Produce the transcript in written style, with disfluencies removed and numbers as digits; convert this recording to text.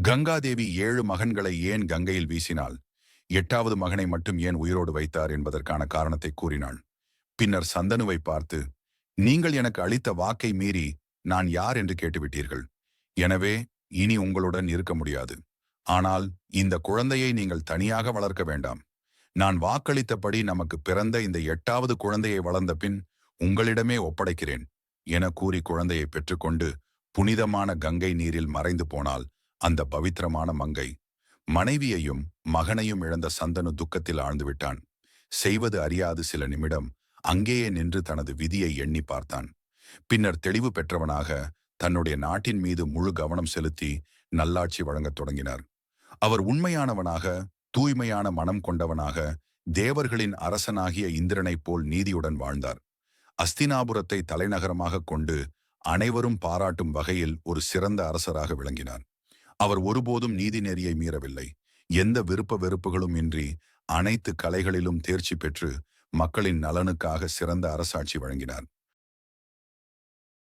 கங்காதேவி 7 மகன்களை ஏன் கங்கையில் வீசினாள், 8வது மகனை மட்டும் ஏன் உயிரோடு வைத்தார் என்பதற்கான காரணத்தை கூறினாள். பின்னர் சந்தனுவை பார்த்து, நீங்கள் எனக்கு அளித்த வாக்கை மீறி நான் யார் என்று கேட்டுவிட்டீர்கள். எனவே இனி உங்களுடன் இருக்க முடியாது. ஆனால் இந்த குழந்தையை நீங்கள் தனியாக வளர்க்க வேண்டாம். நான் வாக்களித்தபடி நமக்கு பிறந்த இந்த 8வது குழந்தையை வளர்ந்த பின் உங்களிடமே ஒப்படைக்கிறேன் என கூறி குழந்தையை பெற்றுக்கொண்டு புனிதமான கங்கை நீரில் மறைந்து போனால் அந்த பவித்திரமான மங்கை. மனைவியையும் மகனையும் இழந்த சந்தனு துக்கத்தில் ஆழ்ந்து விட்டான். செய்வது அறியாது சில நிமிடம் அங்கேயே நின்று தனது விதியை எண்ணி பார்த்தான். பின்னர் தெளிவு பெற்றவனாக தன்னுடைய நாட்டின் மீது முழு கவனம் செலுத்தி நல்லாட்சி வழங்கத் தொடங்கினார். அவர் உண்மையானவனாக, தூய்மையான மனம் கொண்டவனாக, தேவர்களின் அரசனாகிய இந்திரனைப் போல் நீதியுடன் வாழ்ந்தார். அஸ்தினாபுரத்தை தலைநகரமாக கொண்டு அனைவரும் பாராட்டும் வகையில் ஒரு சிறந்த அரசராக விளங்கினார். அவர் ஒருபோதும் நீதி நெறியை மீறவில்லை. எந்த விருப்ப வெறுப்புகளும் இன்றி அனைத்து கலைகளிலும் தேர்ச்சி பெற்று மக்களின் நலனுக்காக சிறந்த அரசாட்சி வழங்கினார்.